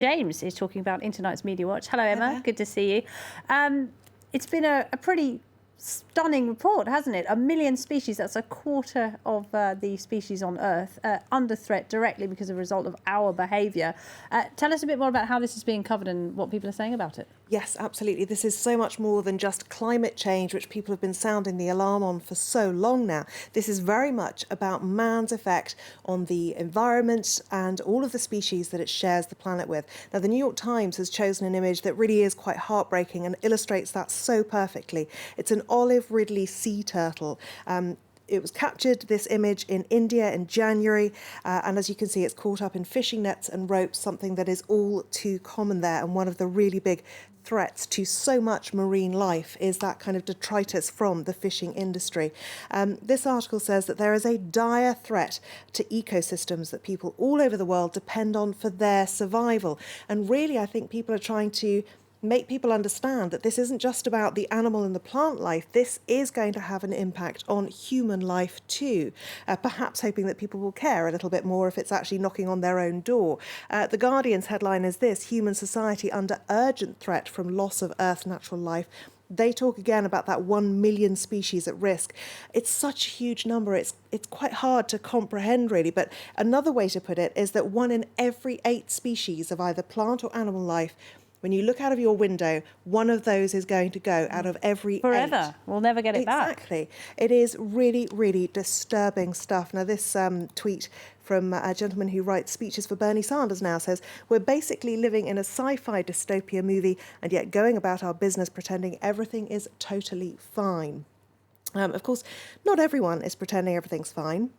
James is talking about Tonight's Media Watch. Hello, Emma. Hello. Good to see you. It's been a pretty stunning report, hasn't it? 1 million species, that's a quarter of the species on Earth, under threat directly because of a result of our behaviour. Tell us a bit more about how this is being covered and what people are saying about it. Yes, absolutely. This is so much more than just climate change, which people have been sounding the alarm on for so long now. This is very much about man's effect on the environment and all of the species that it shares the planet with. Now, the New York Times has chosen an image that really is quite heartbreaking and illustrates that so perfectly. It's an olive ridley sea turtle. It was captured, this image, in India in January, and as you can see, it's caught up in fishing nets and ropes, something that is all too common there, and one of the really big threats to so much marine life is that kind of detritus from the fishing industry. This article says that there is a dire threat to ecosystems that people all over the world depend on for their survival. And really, I think people are trying to make people understand that this isn't just about the animal and the plant life. This is going to have an impact on human life too, perhaps hoping that people will care a little bit more if it's actually knocking on their own door. The Guardian's headline is this: human society under urgent threat from loss of Earth's natural life. They talk again about that 1 million species at risk. It's such a huge number, it's quite hard to comprehend really, but another way to put it is that 1 in every 8 species of either plant or animal life, when you look out of your window, one of those is going to go out of every 8. Forever. We'll never get it back. Exactly. It is really, really disturbing stuff. Now, this tweet from a gentleman who writes speeches for Bernie Sanders now says, "We're basically living in a sci-fi dystopia movie and yet going about our business pretending everything is totally fine." Of course, not everyone is pretending everything's fine.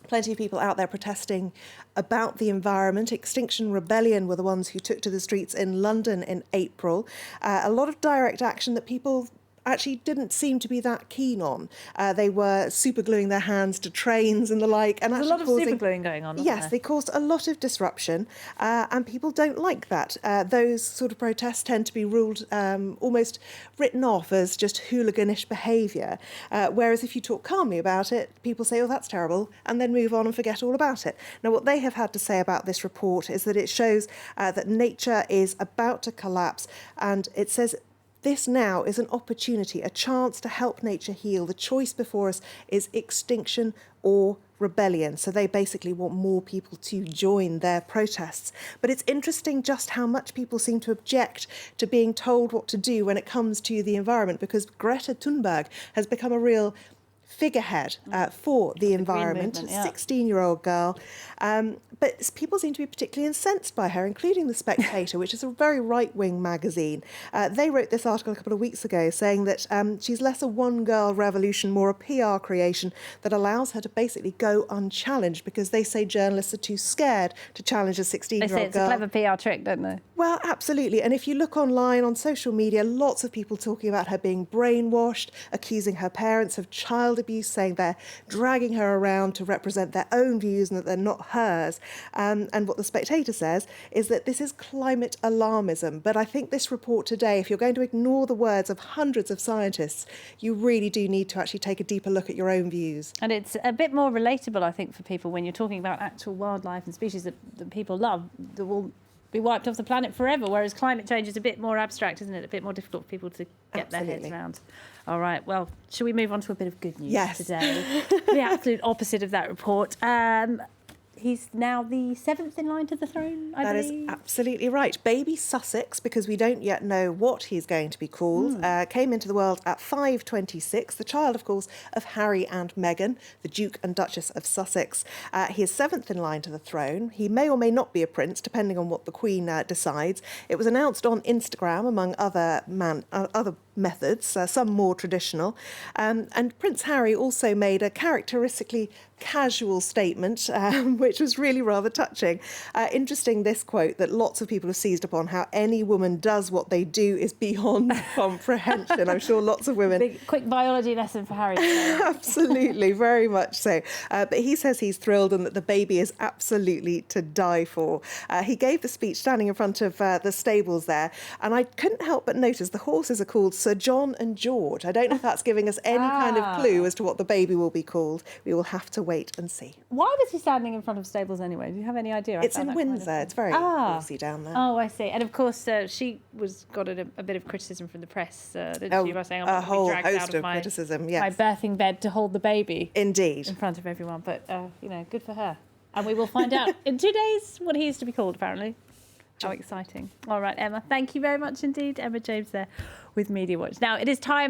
Plenty of people out there protesting about the environment. Extinction Rebellion were the ones who took to the streets in London in April. A lot of direct action that people actually didn't seem to be that keen on. They were supergluing their hands to trains and the like. And There's a lot of supergluing going on, yes, they caused a lot of disruption, and people don't like that. Those sort of protests tend to be ruled, almost written off as just hooliganish behaviour, whereas if you talk calmly about it, people say, oh, that's terrible, and then move on and forget all about it. Now, what they have had to say about this report is that it shows that nature is about to collapse, and it says this now is an opportunity, a chance to help nature heal. The choice before us is extinction or rebellion. So they basically want more people to join their protests. But it's interesting just how much people seem to object to being told what to do when it comes to the environment, because Greta Thunberg has become a real figurehead for the environment, 16-year-old girl. But people seem to be particularly incensed by her, including The Spectator, which is a very right-wing magazine. They wrote this article a couple of weeks ago saying that she's less a one-girl revolution, more a PR creation that allows her to basically go unchallenged, because they say journalists are too scared to challenge a 16-year-old girl. They say it's a clever PR trick, don't they? Well, absolutely. And if you look online, on social media, lots of people talking about her being brainwashed, accusing her parents of child abuse, saying they're dragging her around to represent their own views and that they're not hers. And what The Spectator says is that this is climate alarmism. But I think this report today, if you're going to ignore the words of hundreds of scientists, you really do need to actually take a deeper look at your own views. And it's a bit more relatable, I think, for people when you're talking about actual wildlife and species that people love that will be wiped off the planet forever, whereas climate change is a bit more abstract, isn't it? A bit more difficult for people to get their heads around. All right, well, shall we move on to a bit of good news today? The absolute opposite of that report. He's now the 7th in line to the throne, I believe. That is absolutely right. Baby Sussex, because we don't yet know what he's going to be called, came into the world at 5:26. The child, of course, of Harry and Meghan, the Duke and Duchess of Sussex. He is 7th in line to the throne. He may or may not be a prince, depending on what the Queen decides. It was announced on Instagram, among other methods, some more traditional. And Prince Harry also made a characteristically casual statement, which was really rather touching. Interesting, this quote that lots of people have seized upon: how any woman does what they do is beyond comprehension. I'm sure lots of women... Big, quick biology lesson for Harry. Absolutely, very much so. But he says he's thrilled and that the baby is absolutely to die for. He gave the speech standing in front of the stables there, and I couldn't help but notice the horses are called Sir John and George. I don't know if that's giving us any kind of clue as to what the baby will be called. We will have to wait and see. Why was he standing in front of stables anyway? Do you have any idea? It's in Windsor. It's very horsey down there. Oh, I see. And of course, she got a bit of criticism from the press, didn't she? By saying, a whole dragged host out of my criticism, yes. my birthing bed to hold the baby. Indeed. In front of everyone. But, good for her. And we will find out in 2 days what he is to be called, apparently. How exciting. All right, Emma. Thank you very much indeed. Emma James there with Media Watch. Now, it is time